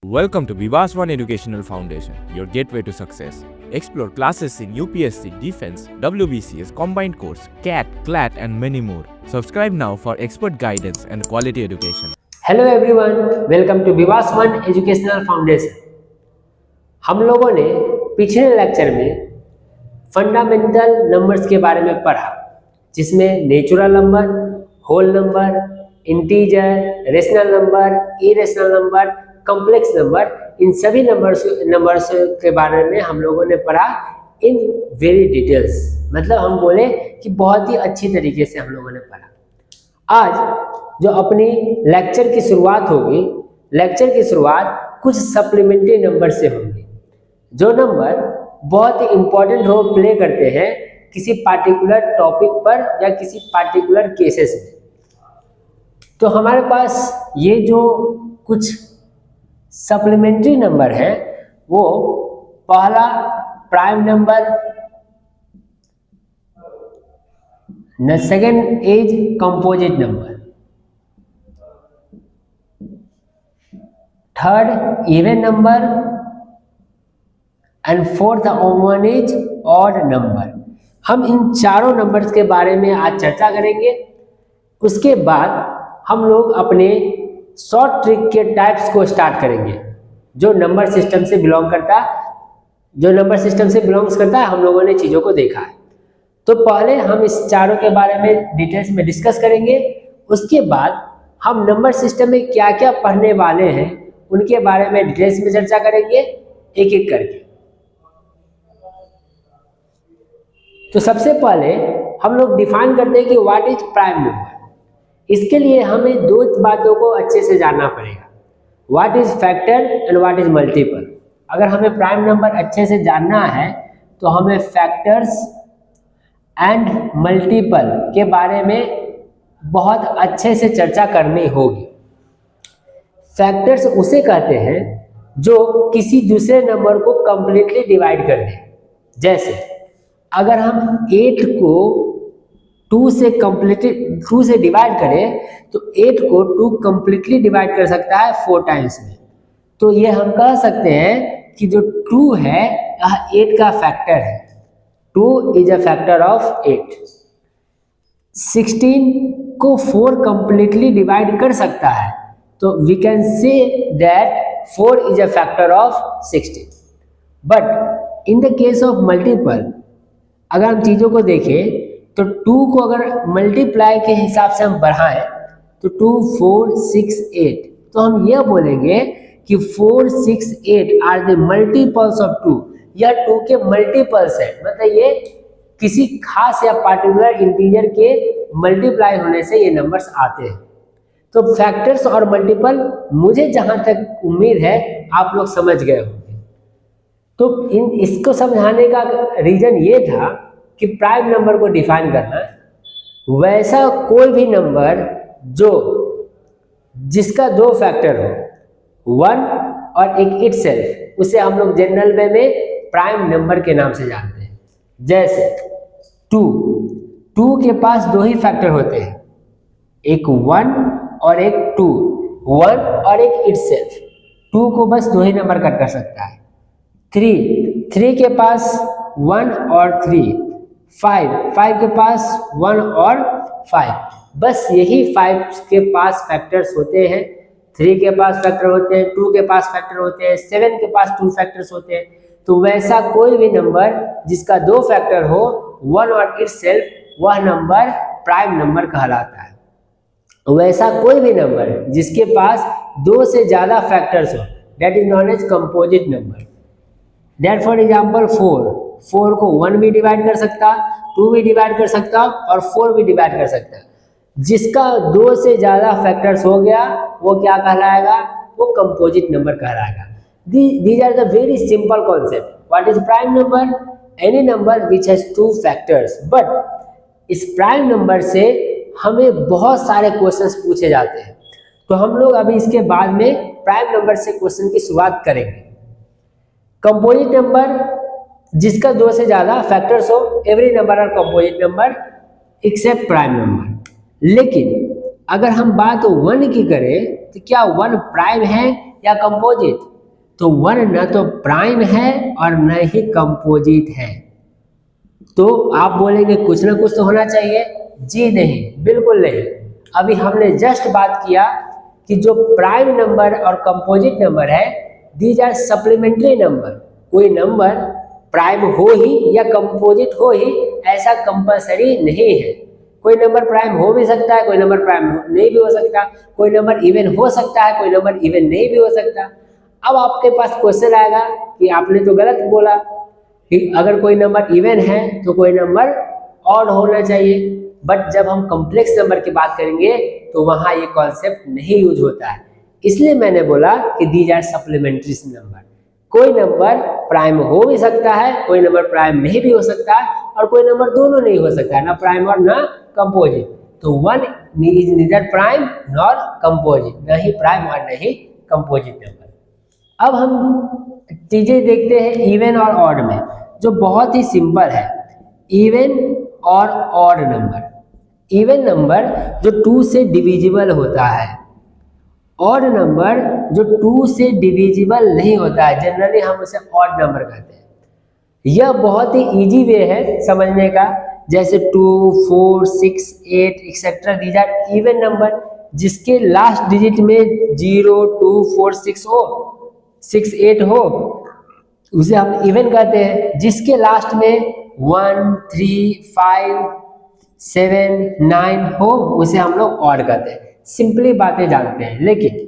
Welcome to Vivas One Educational Foundation, your gateway to success. Explore classes in UPSC, Defense, WBCS, Combined Course, CAT, CLAT, and many more. Subscribe now for expert guidance and quality education. Hello everyone, welcome to Vivas one educational foundation. हम लोगों ने पिछले lecture में fundamental numbers के बारे में पढ़ा, जिसमें natural number, whole number, integer, rational number, irrational number, complex number, इन सभी नंबर्स के बारे में हम लोगों ने पढ़ा इन वेरी डिटेल्स। मतलब हम बोले कि बहुत ही अच्छी तरीके से हम लोगों ने पढ़ा। आज जो अपनी लेक्चर की शुरुआत होगी, लेक्चर की शुरुआत कुछ सप्लीमेंट्री नंबर से होगी, जो नंबर बहुत ही इंपॉर्टेंट रोल प्ले करते हैं किसी पार्टिकुलर टॉपिक पर या किसी पार्टिकुलर केसेस में। तो हमारे पास ये जो कुछ सप्लीमेंट्री नंबर है, वो पहला prime number, second is composite number, third even number and fourth one is odd number. हम इन चारों नंबर्स के बारे में आज चर्चा करेंगे। उसके बाद हम लोग अपने शॉर्ट ट्रिक के टाइप्स को स्टार्ट करेंगे, जो नंबर सिस्टम से बिलोंग्स करता है। हम लोगों ने चीज़ों को देखा है। तो पहले हम इस चारों के बारे में डिटेल्स में डिस्कस करेंगे। उसके बाद हम नंबर सिस्टम में क्या क्या पढ़ने वाले हैं उनके बारे में डिटेल्स में चर्चा करेंगे, एक एक करके। तो सबसे पहले हम लोग डिफाइन करते हैं कि व्हाट इज प्राइम नंबर। इसके लिए हमें दो बातों को अच्छे से जानना पड़ेगा, what is factor and what is multiple. अगर हमें प्राइम नंबर अच्छे से जानना है तो हमें फैक्टर्स एंड मल्टीपल के बारे में बहुत अच्छे से चर्चा करनी होगी। फैक्टर्स उसे कहते हैं जो किसी दूसरे नंबर को कंप्लीटली डिवाइड कर दें। जैसे अगर हम 8 को 2 से डिवाइड करें तो 8 को 2 कंप्लीटली डिवाइड कर सकता है 4 टाइम्स में। तो ये हम कह सकते हैं कि जो 2 है यह 8 का फैक्टर है। 2 इज अ फैक्टर ऑफ 8। 16 को 4 कंप्लीटली डिवाइड कर सकता है, तो we can say that 4 is a factor of 16। But in the case of multiple, अगर हम चीज़ों को देखें तो 2 को अगर मल्टीप्लाई के हिसाब से हम बढ़ाएं तो 2, 4, 6, 8, तो हम यह बोलेंगे कि 4, 6, 8 आर द मल्टीपल्स ऑफ 2। यह 2 के मल्टीपल्स है, मतलब ये किसी खास या पार्टिकुलर इंटीजर के मल्टीप्लाई होने से ये नंबर्स आते हैं। तो फैक्टर्स और मल्टीपल, मुझे जहाँ तक उम्मीद है आप लोग समझ गए होंगे। तो इसको समझाने का रीजन ये था कि प्राइम नंबर को डिफाइन करना, वैसा कोई भी नंबर जिसका 2 फैक्टर हो, 1 और एक इटसेल्फ, उसे हम लोग जनरल वे में प्राइम नंबर के नाम से जानते हैं। जैसे 2 के पास 2 ही फैक्टर होते हैं, एक 1 और एक 2, 1 और एक इटसेल्फ। 2 को बस 2 ही नंबर कट कर सकता है। 3 के पास 1 और 3, 5 के पास 1 और 5, बस यही 5 के पास फैक्टर्स होते हैं। 3 के पास फैक्टर होते हैं, 2 के पास फैक्टर होते हैं, 7 के पास 2 फैक्टर्स होते हैं। तो वैसा कोई भी नंबर जिसका 2 फैक्टर हो, 1 और इटसेल्फ, वह नंबर प्राइम नंबर कहलाता है। वैसा कोई भी नंबर जिसके पास 2 से ज़्यादा फैक्टर्स हो, that is known as composite number. That for example 4 को 1 भी डिवाइड कर सकता, 2 भी डिवाइड कर सकता और 4 भी डिवाइड कर सकता। जिसका 2 से ज़्यादा फैक्टर्स हो गया वो क्या कहलाएगा? वो कंपोजिट नंबर कहलाएगा। These are the very simple concept. What is prime number? Any number which has 2 factors. But इस प्राइम नंबर से हमें बहुत सारे क्वेश्चंस पूछे जाते हैं। तो हम लोग अभी इसके बाद में प्राइम नंबर से क्वेश्चन की शुरुआत करेंगे। कंपोजिट नंबर, जिसका 2 से ज़्यादा फैक्टर्स हो, every number are composite number except prime number. लेकिन अगर हम बात 1 की करें तो क्या 1 प्राइम है या कंपोजिट? तो 1 न तो प्राइम है और न ही कंपोजिट है। तो आप बोलेंगे कुछ ना कुछ तो होना चाहिए। जी नहीं, बिल्कुल नहीं। अभी हमने जस्ट बात किया कि जो प्राइम नंबर और कंपोजिट नंबर है, दीज आर सप्लीमेंट्री नंबर। कोई नंबर प्राइम हो ही या कंपोजिट हो ही ऐसा कंपलसरी नहीं है। कोई नंबर प्राइम हो भी सकता है, कोई नंबर प्राइम नहीं भी हो सकता, कोई नंबर इवन हो सकता है, कोई नंबर इवन नहीं भी हो सकता। अब आपके पास क्वेश्चन आएगा कि आपने तो गलत बोला कि अगर कोई नंबर इवन है तो कोई नंबर ऑड होना चाहिए। बट जब हम कॉम्प्लेक्स नंबर की बात करेंगे तो वहां ये कॉन्सेप्ट नहीं यूज होता है। इसलिए मैंने बोला कि दीज आर सप्लीमेंट्री नंबर। कोई नंबर प्राइम हो भी सकता है, कोई नंबर प्राइम नहीं भी हो सकता है, और कोई नंबर दोनों नहीं हो सकता है, ना प्राइम और ना कंपोजिट। तो 1 is neither prime nor composite, न ही प्राइम और न ही कंपोजिट नंबर। अब हम चीजें देखते हैं इवन और ऑड में, जो बहुत ही सिंपल है। इवन और ऑड नंबर। इवन नंबर जो 2 से डिविजिबल होता है, ऑड नंबर जो 2 से डिविजिबल नहीं होता है, जनरली हम उसे ऑड नंबर कहते हैं। यह बहुत ही इजी वे है समझने का। जैसे 2, 4, 6, 8 etcetera, these are even number जिसके लास्ट डिजिट में 0, 2, 4, 6 हो, 6, 8 हो, उसे हम इवन कहते हैं। जिसके लास्ट में 1, 3, 5, 7, 9 हो, उसे हम लोग ऑड कहते हैं। सिंपली बातें जानते हैं। लेकिन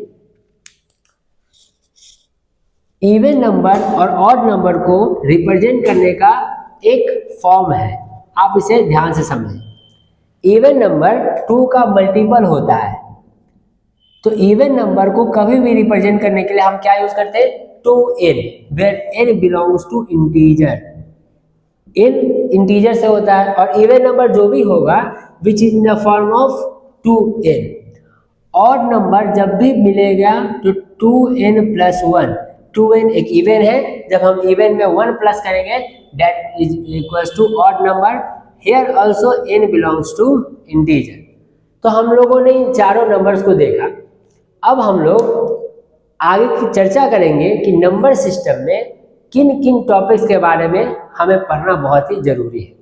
इवन नंबर और ऑड नंबर को रिप्रेजेंट करने का एक फॉर्म है, आप इसे ध्यान से समझें। इवन नंबर 2 का मल्टीपल होता है, तो इवन नंबर को कभी भी रिप्रेजेंट करने के लिए हम क्या यूज करते हैं? 2n, where n belongs to integer. n integer से होता है, और इवन नंबर जो भी होगा which is in the form of 2n। Odd number जब भी मिलेगा तो 2n प्लस 1, 2n एक इवन है, जब हम इवन में 1 प्लस करेंगे that is equals to odd number. Here also n belongs to integer. तो हम लोगों ने इन चारों नंबर्स को देखा। अब हम लोग आगे की चर्चा करेंगे कि नंबर सिस्टम में किन किन टॉपिक्स के बारे में हमें पढ़ना बहुत ही जरूरी है।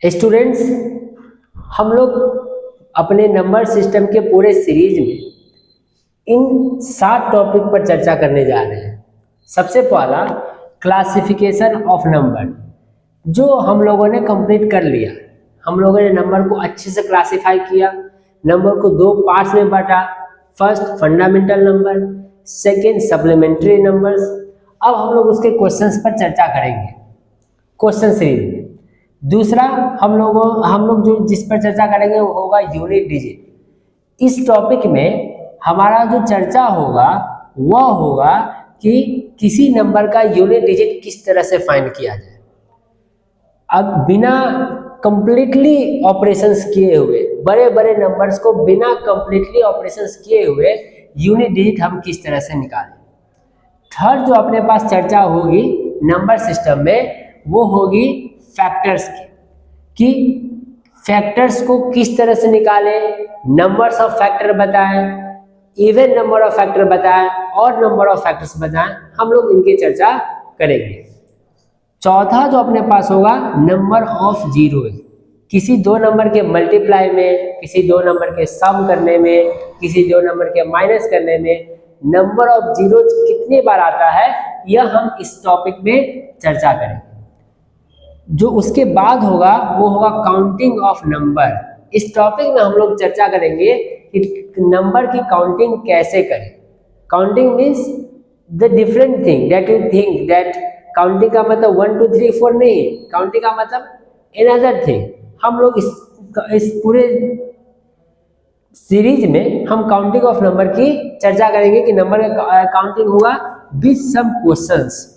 स्टूडेंट्स, हम लोग अपने नंबर सिस्टम के पूरे सीरीज में इन 7 टॉपिक पर चर्चा करने जा रहे हैं। सबसे पहला क्लासिफिकेशन ऑफ नंबर, जो हम लोगों ने कंप्लीट कर लिया। हम लोगों ने नंबर को अच्छे से क्लासिफाई किया, नंबर को 2 पार्ट्स में बांटा। First fundamental number, second supplementary numbers. अब हम लोग उसके क्वेश्चंस पर चर्चा करेंगे क्वेश्चन सीरीज में। दूसरा हम लोग जो जिस पर चर्चा करेंगे वो होगा यूनिट डिजिट। इस टॉपिक में हमारा जो चर्चा होगा वह होगा कि किसी नंबर का यूनिट डिजिट किस तरह से फाइंड किया जाए। अब बिना कंप्लीटली ऑपरेशंस किए हुए, बड़े बड़े नंबर्स को बिना कंप्लीटली ऑपरेशंस किए हुए यूनिट डिजिट हम किस तरह से निकालें। थर्ड जो अपने पास चर्चा होगी नंबर सिस्टम में वो होगी फैक्टर्स की, कि फैक्टर्स को किस तरह से निकालें, नंबर्स ऑफ फैक्टर बताएं, इवन नंबर ऑफ फैक्टर बताएं और नंबर ऑफ फैक्टर्स बताएं। हम लोग इनकी चर्चा करेंगे। चौथा जो अपने पास होगा नंबर ऑफ जीरोज, किसी 2 नंबर के मल्टीप्लाई में, किसी 2 नंबर के सम करने में, किसी 2 नंबर के माइनस करने में नंबर ऑफ जीरोज कितनी बार आता है, यह हम इस टॉपिक में चर्चा करेंगे। जो उसके बाद होगा वो होगा काउंटिंग ऑफ नंबर। इस टॉपिक में हम लोग चर्चा करेंगे कि नंबर की काउंटिंग कैसे करें। Counting means the different thing that you think that counting का मतलब 1 2 3 4 नहीं, काउंटिंग का मतलब अनदर थिंग। हम लोग इस पूरे सीरीज में हम काउंटिंग ऑफ नंबर की चर्चा करेंगे कि नंबर का काउंटिंग हुआ विद सम क्वेश्चंस।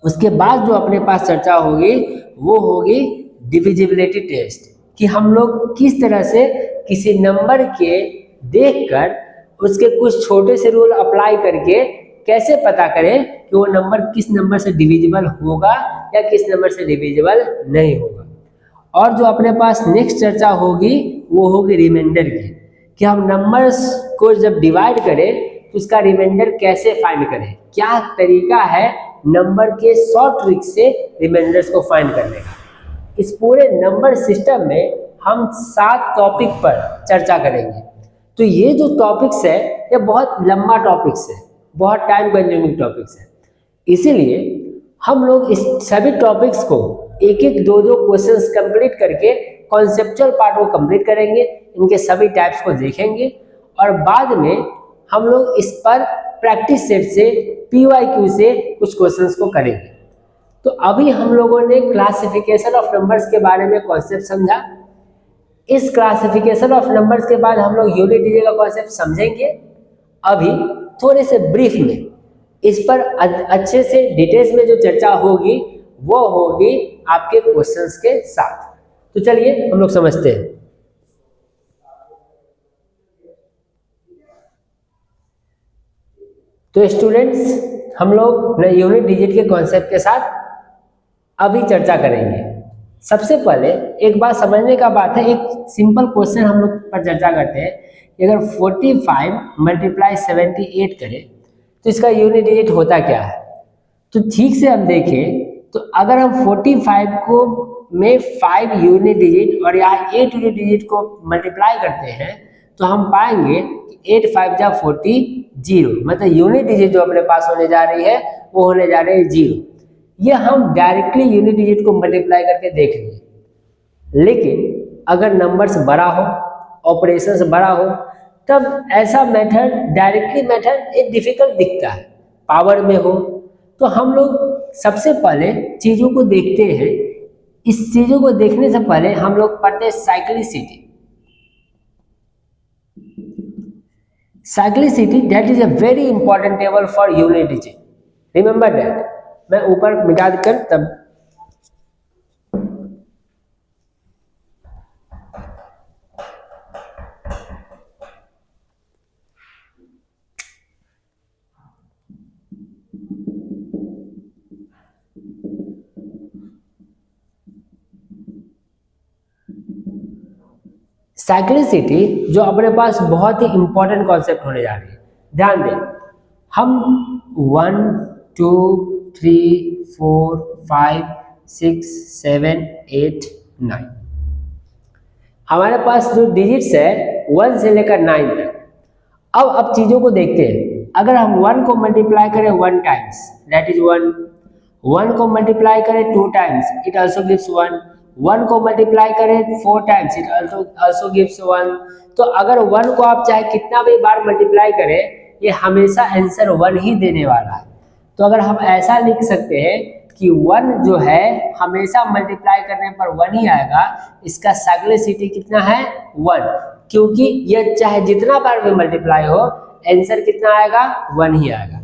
उसके बाद जो अपने पास चर्चा होगी वो होगी डिविजिबिलिटी टेस्ट, कि हम लोग किस तरह से किसी नंबर के देखकर उसके कुछ छोटे से रूल अप्लाई करके कैसे पता करें कि वो नंबर किस नंबर से डिविजिबल होगा या किस नंबर से डिविजिबल नहीं होगा। और जो अपने पास नेक्स्ट चर्चा होगी वो होगी रिमाइंडर की, कि हम नंबर्स को जब डिवाइड करें तो उसका रिमाइंडर कैसे फाइंड करें, क्या तरीका है नंबर के शॉर्ट ट्रिक से रिमाइंडर्स को फाइंड करने का। इस पूरे नंबर सिस्टम में हम 7 टॉपिक पर चर्चा करेंगे। तो ये जो टॉपिक्स है ये बहुत लंबा टॉपिक्स है, बहुत टाइम कंज्यूमिंग टॉपिक्स है, इसीलिए हम लोग इस सभी टॉपिक्स को एक एक दो क्वेश्चंस कंप्लीट करके कॉन्सेप्चुअल पार्ट को कंप्लीट करेंगे, इनके सभी टाइप्स को देखेंगे और बाद में हम लोग इस पर प्रैक्टिस सेट से PYQ से कुछ क्वेश्चंस को करेंगे। तो अभी हम लोगों ने क्लासिफिकेशन ऑफ नंबर्स के बारे में कॉन्सेप्ट समझा। इस क्लासिफिकेशन ऑफ नंबर्स के बाद हम लोग यूनिट डिजिट का कॉन्सेप्ट समझेंगे। अभी थोड़े से ब्रीफ में इस पर अच्छे से डिटेल्स में जो चर्चा होगी वो होगी आपके क्वेश्चंस के साथ। तो चलिए हम लोग समझते हैं। तो स्टूडेंट्स, हम लोग यूनिट डिजिट के कॉन्सेप्ट के साथ अभी चर्चा करेंगे। सबसे पहले एक बात समझने का बात है, एक सिंपल क्वेश्चन हम लोग पर चर्चा करते हैं कि अगर 45 मल्टीप्लाई 78 करें तो इसका यूनिट डिजिट होता क्या है। तो ठीक से हम देखें तो अगर हम 45 को में 5 यूनिट डिजिट और यहाँ 8 यूनिट डिजिट को मल्टीप्लाई करते हैं तो हम पाएंगे कि 8 5 जा 40 0, मतलब यूनिट डिजिट जो अपने पास होने जा रही है वो होने जा रही है 0। ये हम डायरेक्टली यूनिट डिजिट को मल्टीप्लाई करके देख लिए। लेकिन अगर नंबर्स बड़ा हो, ऑपरेशंस बड़ा हो, तब ऐसा मेथड डायरेक्टली मेथड एक डिफिकल्ट दिखता है। पावर में हो तो हम लोग सबसे पहले चीज़ों को देखते हैं। इस चीज़ों को देखने से पहले हम लोग पढ़ते हैं cyclicity. Cyclicity that is a very important table for unit digit, remember that. मैं ऊपर मिटा कर तब साइक्लिसिटी जो अपने पास बहुत ही इंपॉर्टेंट कॉन्सेप्ट होने जा रही है। ध्यान दें, हम 1 2 3 4 5 6 7 8 9 हमारे पास जो डिजिट्स है 1 से लेकर 9 तक। अब चीजों को देखते हैं। अगर हम 1 को मल्टीप्लाई करें 1 टाइम्स दैट इज 1 को मल्टीप्लाई करें 2 टाइम्स इट आल्सो गिव्स 1 को मल्टीप्लाई करें 4 टाइम्स इट आल्सो गिव्स 1। तो अगर 1 को आप चाहे कितना भी बार मल्टीप्लाई करें ये हमेशा आंसर 1 ही देने वाला है। तो अगर हम ऐसा लिख सकते हैं कि 1 जो है हमेशा मल्टीप्लाई करने पर 1 ही आएगा, इसका साइक्लिसिटी कितना है 1, क्योंकि यह चाहे जितना बार भी मल्टीप्लाई हो आंसर कितना आएगा 1 ही आएगा।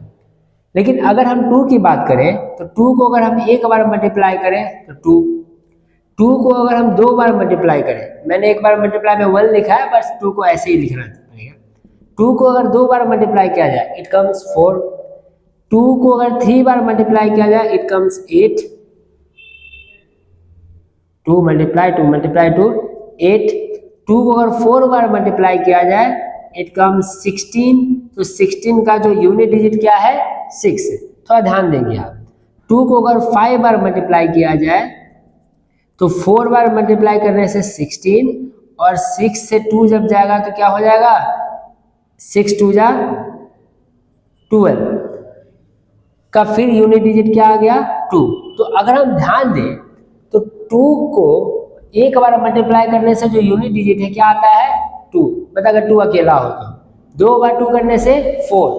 लेकिन अगर हम 2 की बात करें तो 2 को अगर हम एक बार मल्टीप्लाई करें तो 2 को अगर हम 2 बार मल्टीप्लाई करें, मैंने एक बार मल्टीप्लाई में 1 लिखा है, बस 2 को ऐसे ही लिखना पड़ेगा। 2 को अगर 2 बार मल्टीप्लाई किया जाए इट कम्स 4। 2 को अगर 3 बार मल्टीप्लाई किया जाए इट कम्स 8। 2 मल्टीप्लाई 8। 2 को अगर 4 बार मल्टीप्लाई किया जाए इट कम्स 16। तो 16 का जो यूनिट डिजिट क्या है 6। थोड़ा ध्यान देंगे आप। 2 को अगर 5 बार मल्टीप्लाई किया जाए तो 4 बार मल्टीप्लाई करने से 16 और 6 से 2 जब जाएगा तो क्या हो जाएगा 6 2 जा 12 का फिर यूनिट डिजिट क्या आ गया 2। तो अगर हम ध्यान दें तो 2 को एक बार मल्टीप्लाई करने से जो यूनिट डिजिट है क्या आता है 2। मतलब अगर 2 अकेला हो तो 2 बार 2 करने से 4,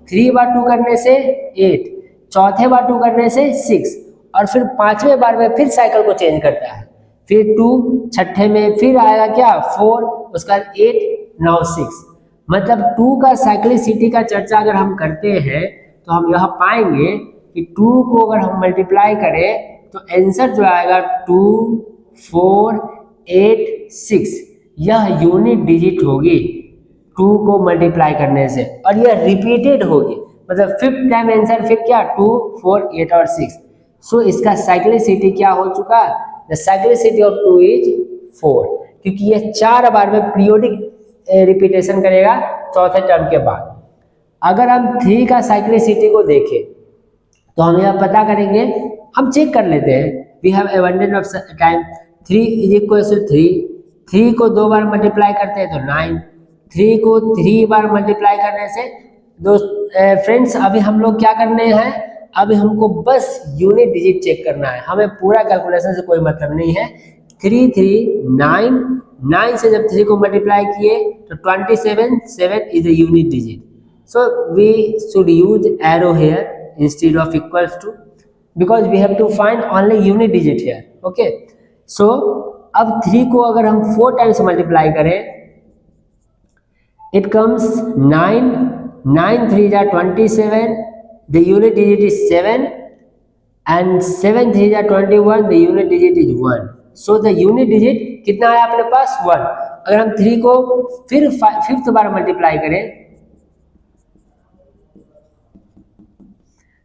3 बार 2 करने से 8, चौथे बार 2 करने से 6 और फिर 5वें बार में फिर साइकिल को चेंज करता है। फिर 2, छठे में फिर आएगा क्या 4, उसका 8, now 6। मतलब 2 का साइक्लिसिटी का चर्चा अगर हम करते हैं तो हम यह पाएंगे कि 2 को अगर हम मल्टीप्लाई करें तो आंसर जो आएगा 2 4 8 6, यह यूनिट डिजिट होगी 2 को मल्टीप्लाई करने से और यह रिपीटेड होगी। मतलब 5th टाइम आंसर फिर क्या 2 4 8 और 6। सो इसका साइक्लिसिटी क्या हो चुका द साइक्लिसिटी ऑफ 2 इज 4, क्योंकि ये 4 बार में पीरियोडिक रिपीटेशन करेगा चौथे टर्म के बाद। अगर हम 3 का साइक्लिसिटी को देखें तो हम यह पता करेंगे, हम चेक कर लेते हैं, we have abundance of time, 3 is equal to 3 को 2 बार मल्टीप्लाई करते हैं तो 9, 3 को 3 बार मल्टीप्लाई करने से फ्रेंड्स अभी हम लोग क्या करने हैं, अभी हमको बस यूनिट डिजिट चेक करना है, हमें पूरा कैलकुलेशन से कोई मतलब नहीं है। 3 3 9, 9 से जब 3 को मल्टीप्लाई किए तो 27, 7 is a unit digit, so we should use arrow here instead of equals to, because we have to find only unit digit here. Okay, so अब 3 को अगर हम 4 टाइम्स मल्टीप्लाई करें, it comes 9, 9 3 जा 27, the unit digit is 7, and 7 3 जा 21, the unit digit is 1. so the unit digit कितना है अपने पास 1। अगर हम 3 को फिर 5th बार मल्टीप्लाई करें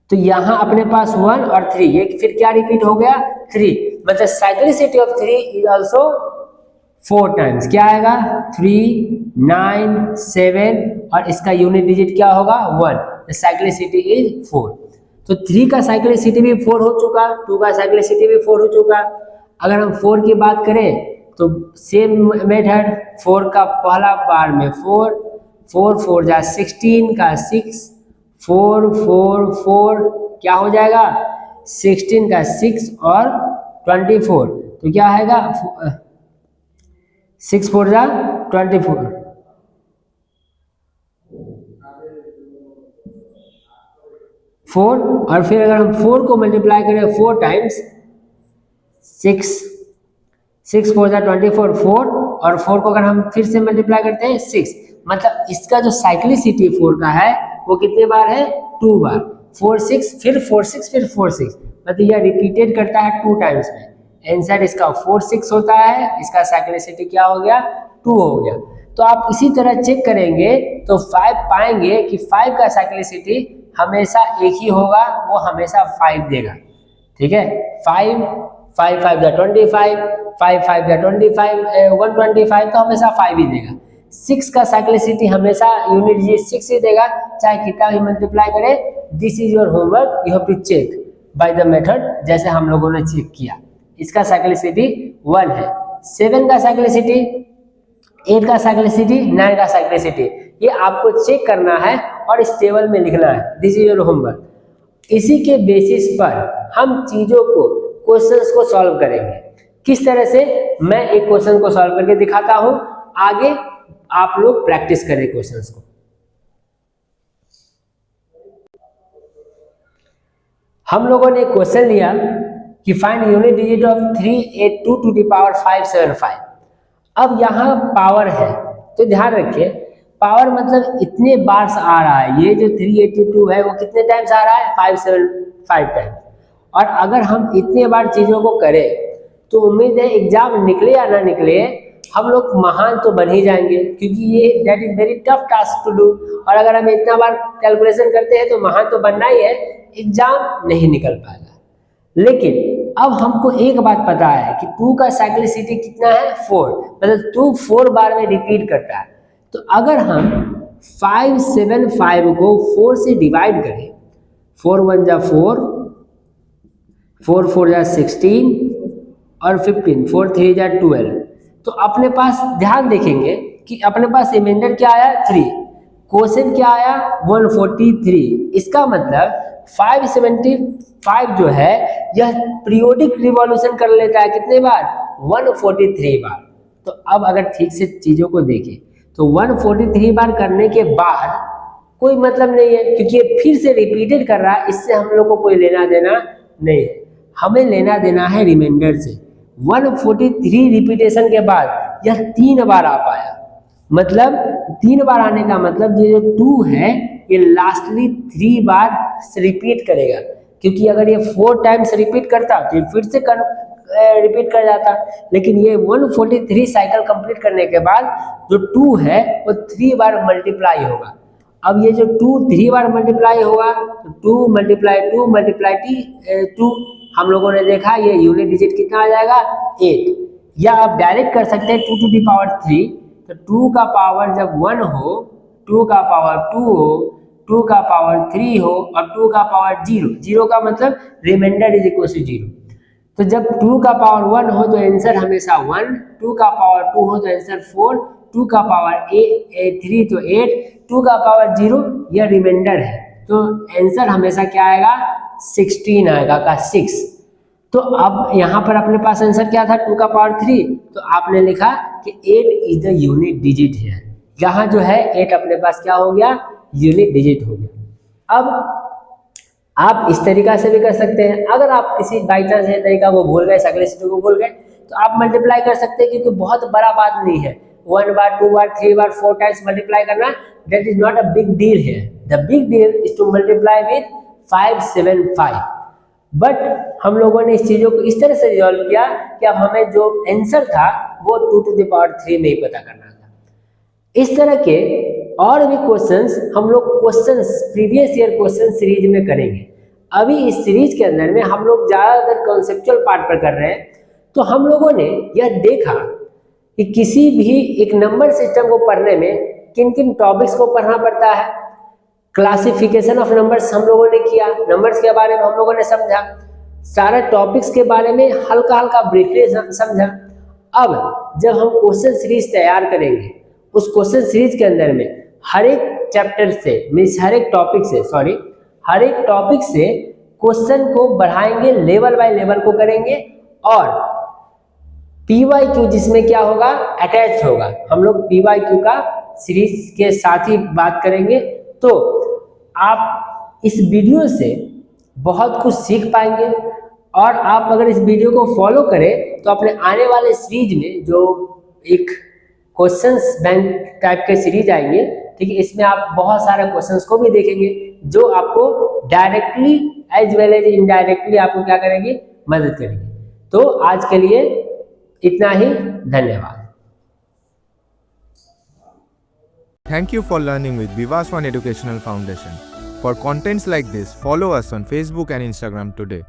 तो यहां अपने पास 1 और 3, ये फिर क्या रिपीट हो गया 3, मतलब cyclicity of 3 is also 4 times. क्या आएगा 3 9 7 और इसका यूनिट डिजिट क्या होगा 1, द साइक्लिसिटी इज 4। तो 3 का साइक्लिसिटी भी 4 हो चुका, 2 का साइक्लिसिटी भी 4 हो चुका। अगर हम 4 की बात करें तो सेम मेथड, 4 का पहला बार में 4 4 4 जा 16 का 6, 4 4 4 क्या हो जाएगा 16 का 6 और 24, तो क्या आएगा 6 4 जा 24, 4 और फिर अगर हम 4 को मल्टीप्लाई करें 4 टाइम्स, 6 4 जा 24 4, और 4 को अगर हम फिर से मल्टीप्लाई करते हैं 6, मतलब इसका जो साइक्लिसिटी 4 का है वो कितने बार है 2 बार, 4 6 फिर 4 6 फिर 4 6, मतलब यह रिपीटेड करता है 2 टाइम्स में। आंसर इसका 4 6 होता है, इसका साइक्लिसिटी क्या हो गया 2 हो गया। तो आप इसी तरह चेक करेंगे तो 5 पाएंगे कि 5 का साइक्लिसिटी हमेशा एक ही होगा, वो हमेशा 5 देगा। ठीक है, 5 5 5 जा 25, 5 5 जा 25 125, तो हमेशा 5 ही देगा। 6 का साइक्लिसिटी हमेशा यूनिट डिजिट 6 ही देगा, चाहे कितना भी मल्टीप्लाई करे। This is your homework, you have to check by the method, जैसे हम लोगों ने चेक किया। इसका साइक्लिसिटी 1 है। 7 का साइक्लिसिटी, 8 का साइक्लिसिटी, 9 का साइक्लिसिटी, ये आपको चेक करना है और इस टेबल में लिखना है। This is your homework. इसी के बेसिस पर हम चीजों को, क्वेश्चंस को सॉल्व करेंगे। किस तरह से, मैं एक क्वेश्चन को सॉल्व करके दिखाता हूं, आगे आप लोग प्रैक्टिस करें क्वेश्चंस को। हम लोगों ने क्वेश्चन लिया कि find unit digit of 382 to the power 575। अब यहाँ पावर है तो ध्यान रखिए, पावर मतलब इतने बार से आ रहा है, ये जो 382 है वो कितने टाइम्स आ रहा है 575 टाइम्स। और अगर हम इतने बार चीजों को करें तो उम्मीद है एग्जाम निकले या ना निकले, हम लोग महान तो बन ही जाएंगे, क्योंकि ये that is very tough task to do. और अगर हम इतना बार कैलकुलेशन करते हैं तो महान तो बनना ही है, एग्जाम नहीं निकल पाएगा। लेकिन अब हमको एक बात पता है कि 2 का साइक्लिसिटी कितना है 4, मतलब 2 4 बार में रिपीट करता है। तो अगर हम 575 को 4 से डिवाइड करें, 4 1 जा 4, 4 4 जा 16 और 15, 4 3 जा 12, तो अपने पास ध्यान देखेंगे कि अपने पास रिमाइंडर क्या आया 3, क्वेश्चन क्या आया 143। इसका मतलब 575 जो है यह पीरियोडिक रिवॉल्यूशन कर लेता है कितने बार 143 बार। तो अब अगर ठीक से चीजों को देखें तो 143 बार करने के बाद कोई मतलब नहीं है, क्योंकि ये फिर से रिपीटेड कर रहा है, इससे हम लोग को कोई लेना देना नहीं है। हमें लेना देना है रिमाइंडर से। 143 रिपीटेशन के बाद यह 3 बार आ पाया, मतलब 3 बार आने का मतलब ये जो 2 है ये लास्टली 3 बार रिपीट करेगा, क्योंकि अगर ये 4 टाइम्स रिपीट करता तो ये फिर से रिपीट कर जाता। लेकिन ये 143 साइकिल कंप्लीट करने के बाद जो 2 है वो 3 बार मल्टीप्लाई होगा। अब ये जो 2 3 बार मल्टीप्लाई होगा तो 2 × 2 × 2 हम लोगों ने देखा ये यूनिट डिजिट कितना आ जाएगा 8, या आप डायरेक्ट कर सकते हैं 2 टू दी पावर 3, तो 2 का पावर जब 1 हो, 2 का पावर 2 हो, 2 का पावर 3 हो और 2 का पावर 0, 0 का मतलब रिमाइंडर इज इक्वल टू 0। तो जब 2 का पावर 1 हो तो आंसर हमेशा 1, 2 का पावर 2 हो तो आंसर 4, 2 का पावर 3 तो 8, 2 का पावर 0 यह रिमाइंडर है, तो आंसर हमेशा क्या आएगा 16 आएगा का 6। तो अब यहाँ पर अपने पास आंसर क्या था 2 का पावर 3, तो आपने लिखा कि 8 इज द यूनिट डिजिट है। यहाँ जो है 8 अपने पास क्या हो गया यूनिट डिजिट हो गया। अब आप इस तरीका से भी कर सकते हैं, अगर आप किसी बाई चांस ये तरीका को भूल गए, अगले स्टेप को भूल गए, तो आप मल्टीप्लाई कर सकते हैं, क्योंकि बहुत बड़ा बात नहीं है 1 बार 2 बार 3 बार 4 टाइम्स मल्टीप्लाई करना, that is not a big deal है। The big deal is to multiply with 575। But हम लोगों ने इस चीजों को इस तरह से रिजॉल्व किया कि अब हमें जो आंसर था वो 2 टू द पावर 3 में ही पता करना था। इस तरह के और भी क्वेश्चंस हम लोग questions previous year question series में करेंगे। अभी इस सीरीज के अंदर में हम लोग ज़्यादातर कॉन्सेप्चुअल पार्ट पर कर रहे हैं। तो हम लोगों ने यह देखा कि किसी भी एक नंबर सिस्टम को पढ़ने में किन किन टॉपिक्स को पढ़ना पड़ता है। क्लासिफिकेशन ऑफ नंबर्स हम लोगों ने किया, नंबर्स के बारे में हम लोगों ने समझा, सारे टॉपिक्स के बारे में हल्का हल्का ब्रीफली समझा। अब जब हम क्वेश्चन सीरीज तैयार करेंगे, उस क्वेश्चन सीरीज के अंदर में हर एक चैप्टर से मीन्स हर एक टॉपिक से क्वेश्चन को बढ़ाएंगे, लेवल बाय लेवल को करेंगे, और PYQ जिसमें क्या होगा अटैच होगा। हम लोग PYQ का सीरीज के साथ ही बात करेंगे। तो आप इस वीडियो से बहुत कुछ सीख पाएंगे, और आप अगर इस वीडियो को फॉलो करें तो अपने आने वाले सीरीज में जो एक क्वेश्चंस बैंक टाइप के सीरीज आएंगे, ठीक है, इसमें आप बहुत सारे क्वेश्चंस को भी देखेंगे जो आपको directly as well as indirectly आपको क्या करेंगे मदद करेंगे। तो आज के लिए इतना ही, धन्यवाद। Thank you for learning with Vivas One Educational Foundation. For contents like this, follow us on Facebook and Instagram today.